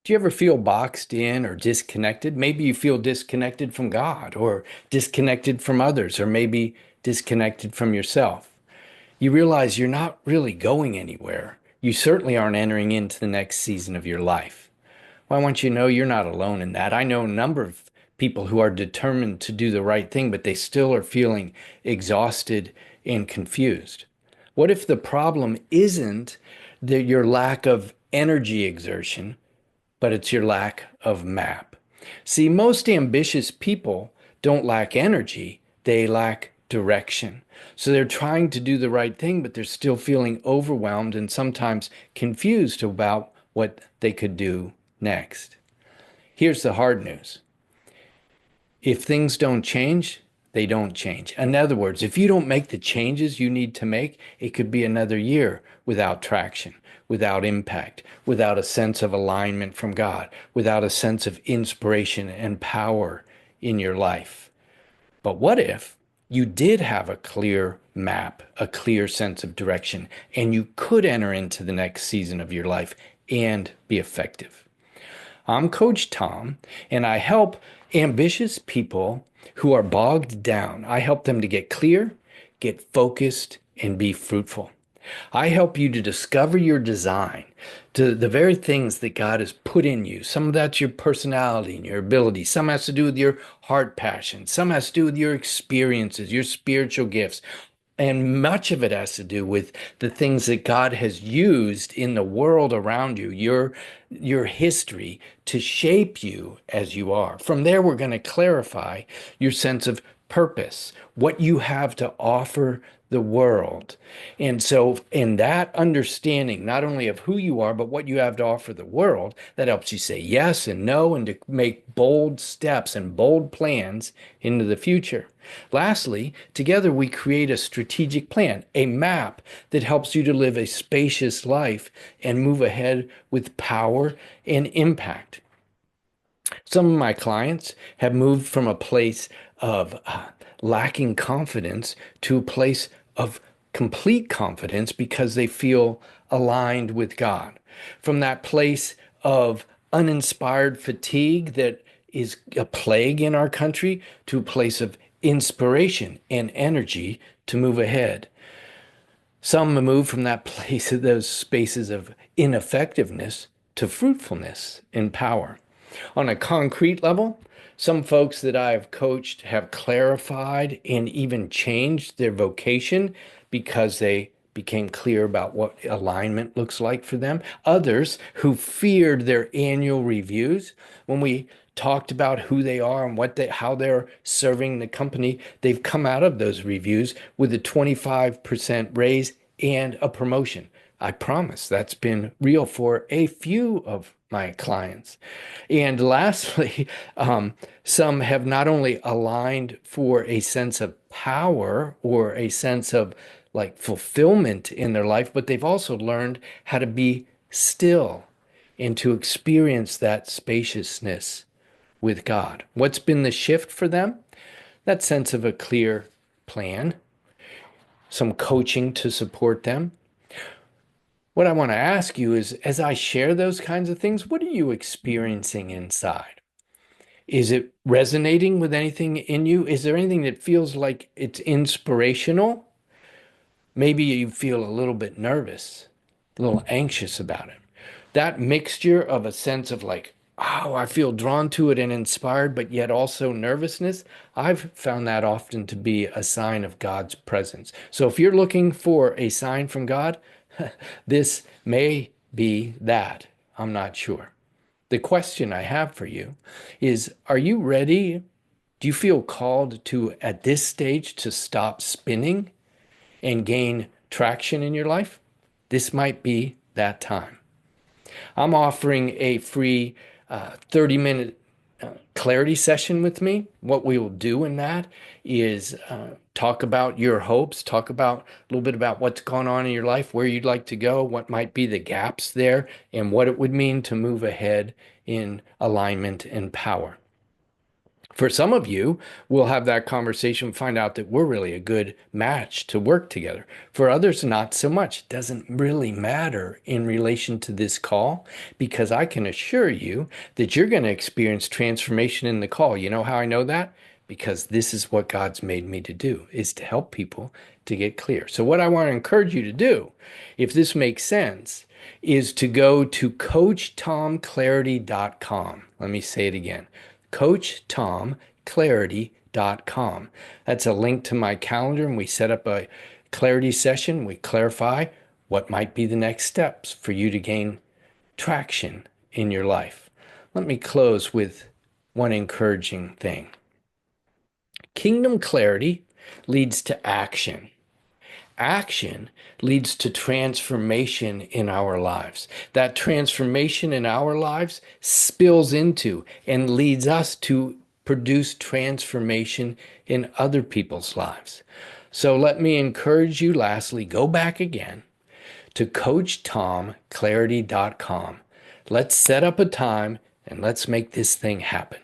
Do you ever feel boxed in or disconnected? Maybe you feel disconnected from God or disconnected from others or maybe disconnected from yourself. You realize you're not really going anywhere. You certainly aren't entering into the next season of your life. Well, I want you to know you're not alone in that. I know a number of people who are determined to do the right thing, but they still are feeling exhausted and confused. What if the problem isn't your lack of energy exertion, but it's your lack of map? See, most ambitious people don't lack energy, they lack direction. So they're trying to do the right thing, but they're still feeling overwhelmed and sometimes confused about what they could do next. Here's the hard news. If things don't change, they don't change. In other words, if you don't make the changes you need to make, it could be another year without traction, without impact, without a sense of alignment from God, without a sense of inspiration and power in your life. But what if you did have a clear map, a clear sense of direction, and you could enter into the next season of your life and be effective? I'm Coach Tom, and I help ambitious people who are bogged down. I help them to get clear, get focused, and be fruitful. I help you to discover your design, to the very things that God has put in you. Some of that's your personality and your ability. Some has to do with your heart passion. Some has to do with your experiences, your spiritual gifts. And much of it has to do with the things that God has used in the world around you, your history to shape you as you are. From there, we're going to clarify your sense of purpose, what you have to offer the world. And so, in that understanding, not only of who you are, but what you have to offer the world, that helps you say yes and no and to make bold steps and bold plans into the future. Lastly, together we create a strategic plan, a map that helps you to live a spacious life and move ahead with power and impact. Some of my clients have moved from a place of lacking confidence to a place of complete confidence because they feel aligned with God. From that place of uninspired fatigue that is a plague in our country to a place of inspiration and energy to move ahead. Some move from that place of those spaces of ineffectiveness to fruitfulness and power. On a concrete level, some folks that I've coached have clarified and even changed their vocation because they became clear about what alignment looks like for them. Others who feared their annual reviews, when we talked about who they are and how they're serving the company, they've come out of those reviews with a 25% raise and a promotion. I promise that's been real for a few of my clients. And lastly, some have not only aligned for a sense of power or a sense of like fulfillment in their life, but they've also learned how to be still and to experience that spaciousness with God. What's been the shift for them? That sense of a clear plan, some coaching to support them. What I want to ask you is, as I share those kinds of things, what are you experiencing inside? Is it resonating with anything in you? Is there anything that feels like it's inspirational? Maybe you feel a little bit nervous, a little anxious about it. That mixture of a sense of like, oh, I feel drawn to it and inspired, but yet also nervousness, I've found that often to be a sign of God's presence. So if you're looking for a sign from God, this may be that. I'm not sure. The question I have for you is, are you ready? Do you feel called to, at this stage, to stop spinning and gain traction in your life? This might be that time. I'm offering a free 30-minute clarity session with me. What we will do in that is talk about your hopes, talk about a little bit about what's going on in your life, where you'd like to go, what might be the gaps there, and what it would mean to move ahead in alignment and power. For some of you, we'll have that conversation, find out that we're really a good match to work together. For others, not so much. It doesn't really matter in relation to this call because I can assure you that you're going to experience transformation in the call. You know how I know that? Because this is what God's made me to do, is to help people to get clear. So what I want to encourage you to do, if this makes sense, is to go to coachtomclarity.com. Let me say it again. coachtomclarity.com. That's a link to my calendar, and we set up a clarity session. We clarify what might be the next steps for you to gain traction in your life. Let me close with one encouraging thing. Kingdom clarity leads to action. Action leads to transformation in our lives. That transformation in our lives spills into and leads us to produce transformation in other people's lives. So let me encourage you, lastly, go back again to coachtomclarity.com. Let's set up a time and let's make this thing happen.